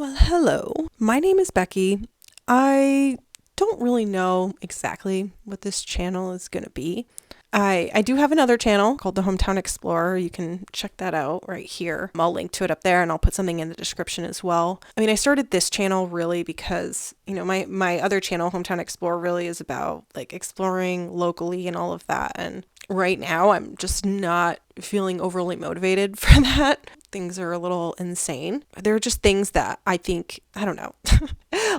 Well, hello. My name is Becky. I don't really know exactly what this channel is going to be. I do have another channel called The Hometown Explorer. You can check that out right here. I'll link to it up there and I'll put something in the description as well. I mean, I started this channel really because, my other channel, Hometown Explorer, really is about like exploring locally and all of that. And right now I'm just not feeling overly motivated for that. Things are a little insane. There are just things that I think, I don't know,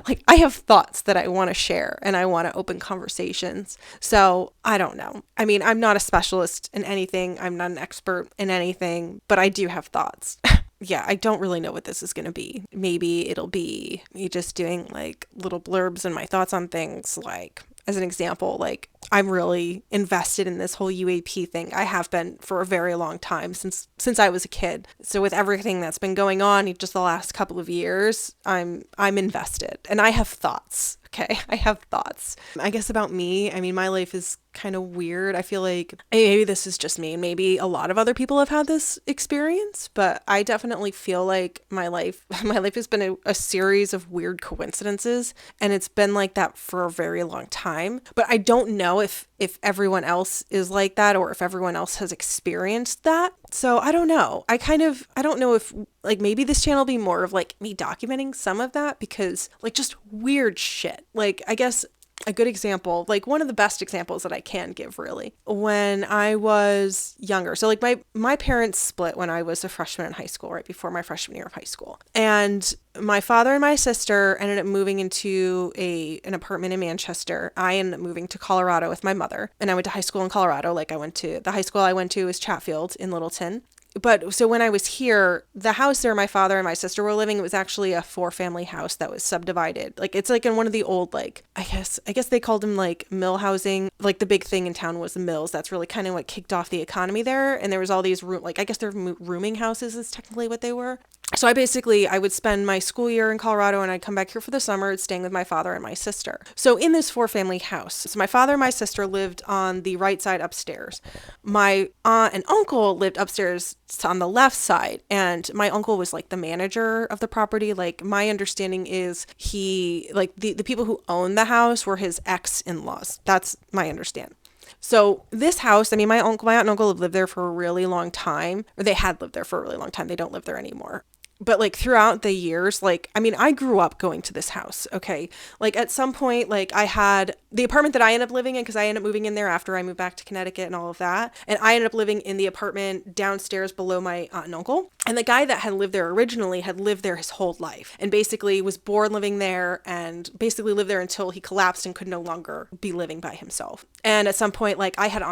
like I have thoughts that I want to share and I want to open conversations. So I don't know. I mean, I'm not a specialist in anything. I'm not an expert in anything, but I do have thoughts. Yeah, I don't really know what this is going to be. Maybe it'll be me just doing like little blurbs and my thoughts on things. Like, as an example, like I'm really invested in this whole UAP thing. I have been for a very long time since I was a kid. So with everything that's been going on just the last couple of years, I'm invested and I have thoughts. Okay, I have thoughts. I guess about me, I mean, my life is kind of weird. I feel like maybe this is just me and maybe a lot of other people have had this experience, but I definitely feel like my life has been a series of weird coincidences, and it's been like that for a very long time. But I don't know if everyone else is like that or if everyone else has experienced that. So I don't know. I don't know if like maybe this channel will be more of like me documenting some of that because like just weird shit. Like I guess a good example, like one of the best examples that I can give really, when I was younger. So like my parents split when I was a freshman in high school, right before my freshman year of high school. And my father and my sister ended up moving into an apartment in Manchester. I ended up moving to Colorado with my mother, and I went to high school in Colorado. Like the high school I went to was Chatfield in Littleton. But so when I was here, the house there my father and my sister were living, it was actually a 4-family house that was subdivided. Like it's like in one of the old, like, I guess they called them like mill housing. Like the big thing in town was the mills. That's really kind of what kicked off the economy there. And there was all these I guess they're rooming houses is technically what they were. So I would spend my school year in Colorado and I'd come back here for the summer staying with my father and my sister. So in this 4-family house, so my father and my sister lived on the right side upstairs. My aunt and uncle lived upstairs on the left side, and my uncle was like the manager of the property. Like my understanding is the people who owned the house were his ex-in-laws. That's my understanding. So this house, I mean, my aunt and uncle have lived there for a really long time, or they had lived there for a really long time. They don't live there anymore. But like throughout the years, like, I mean, I grew up going to this house. Okay. Like at some point, like I had the apartment that I ended up living in because I ended up moving in there after I moved back to Connecticut and all of that. And I ended up living in the apartment downstairs below my aunt and uncle. And the guy that had lived there originally had lived there his whole life and basically was bored living there and basically lived there until he collapsed and could no longer be living by himself. And at some point, like I had other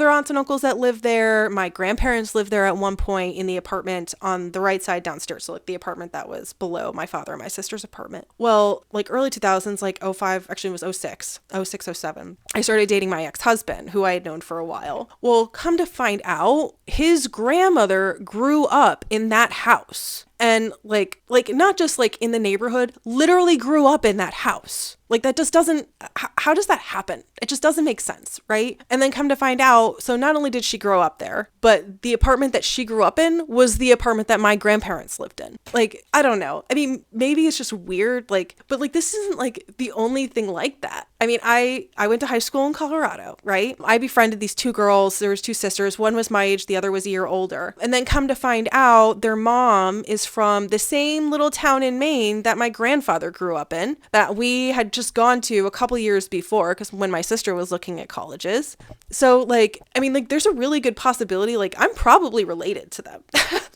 aunts and uncles that lived there. My grandparents lived there at one point in the apartment on the right side downstairs. So like the apartment that was below my father and my sister's apartment. Well, like early 2000s, like '05, actually it was '07. I started dating my ex-husband who I had known for a while. Well, come to find out, his grandmother grew up in that house. And like not just like in the neighborhood, literally grew up in that house. Like that just doesn't, how does that happen? It just doesn't make sense, right? And then come to find out, so not only did she grow up there, but the apartment that she grew up in was the apartment that my grandparents lived in. Like, I don't know. I mean, maybe it's just weird, like, but like this isn't like the only thing like that. I mean, I went to high school in Colorado, right? I befriended these 2 girls. There was 2 sisters. One was my age, the other was a year older. And then come to find out their mom is from the same little town in Maine that my grandfather grew up in, that we had just gone to a couple years before, because when my sister was looking at colleges. So like, I mean, like there's a really good possibility, like I'm probably related to them.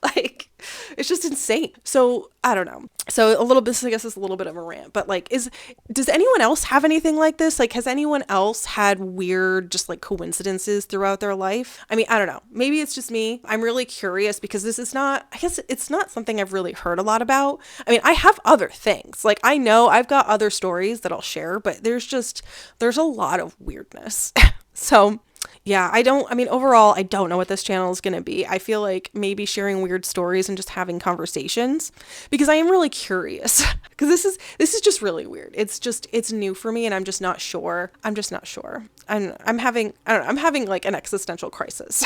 Like, it's just insane. So I don't know. So a little bit, I guess it's a little bit of a rant, but like, does anyone else have anything like this? Like, has anyone else had weird, just like coincidences throughout their life? I mean, I don't know. Maybe it's just me. I'm really curious because I guess it's not something I've really heard a lot about. I mean, I have other things. Like I know I've got other stories that I'll share, but there's a lot of weirdness. So yeah, overall, I don't know what this channel is going to be. I feel like maybe sharing weird stories and just having conversations because I am really curious because this is just really weird. It's new for me and I'm just not sure. I'm having like an existential crisis.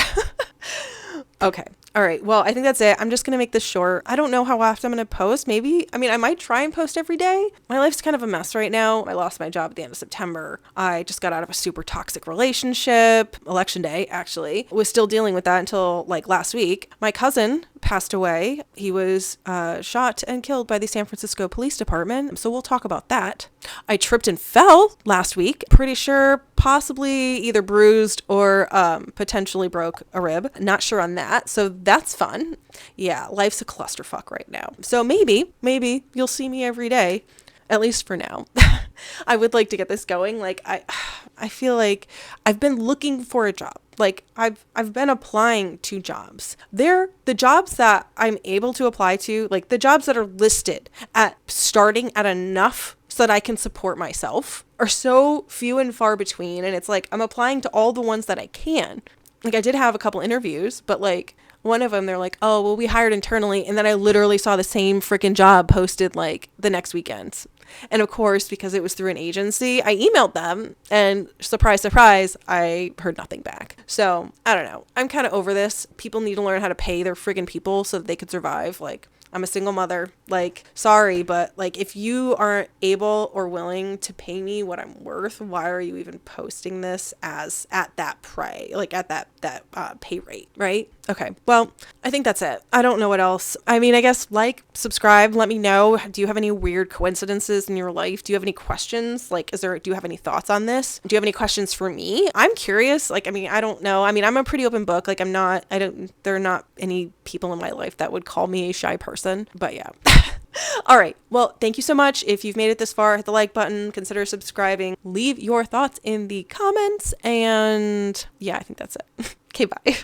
Okay. All right. Well, I think that's it. I'm just going to make this short. I don't know how often I'm going to post. Maybe, I mean, I might try and post every day. My life's kind of a mess right now. I lost my job at the end of September. I just got out of a super toxic relationship. Election day, actually. Was still dealing with that until like last week. My cousin passed away. He was shot and killed by the San Francisco Police Department. So we'll talk about that. I tripped and fell last week. Pretty sure possibly either bruised or potentially broke a rib. Not sure on that. So that's fun. Yeah, life's a clusterfuck right now. So maybe you'll see me every day, at least for now. I would like to get this going. Like I feel like I've been looking for a job. Like I've been applying to jobs. They're the jobs that I'm able to apply to, like the jobs that are listed at starting at enough so that I can support myself are so few and far between. And it's like I'm applying to all the ones that I can. Like I did have a couple interviews, but like one of them, they're like, oh, well, we hired internally. And then I literally saw the same freaking job posted like the next weekend. And of course, because it was through an agency, I emailed them and surprise, surprise, I heard nothing back. So I don't know. I'm kind of over this. People need to learn how to pay their friggin' people so that they could survive. Like, I'm a single mother. Like, sorry, but like, if you aren't able or willing to pay me what I'm worth, why are you even posting this as at that pay rate, right? Okay. Well, I think that's it. I don't know what else. I mean, I guess like, subscribe, let me know. Do you have any weird coincidences in your life? Do you have any questions? Like, do you have any thoughts on this? Do you have any questions for me? I'm curious. Like, I mean, I don't know. I mean, I'm a pretty open book. Like, there are not any people in my life that would call me a shy person, but yeah. All right. Well, thank you so much. If you've made it this far, hit the like button, consider subscribing, leave your thoughts in the comments, and yeah, I think that's it. Okay, bye.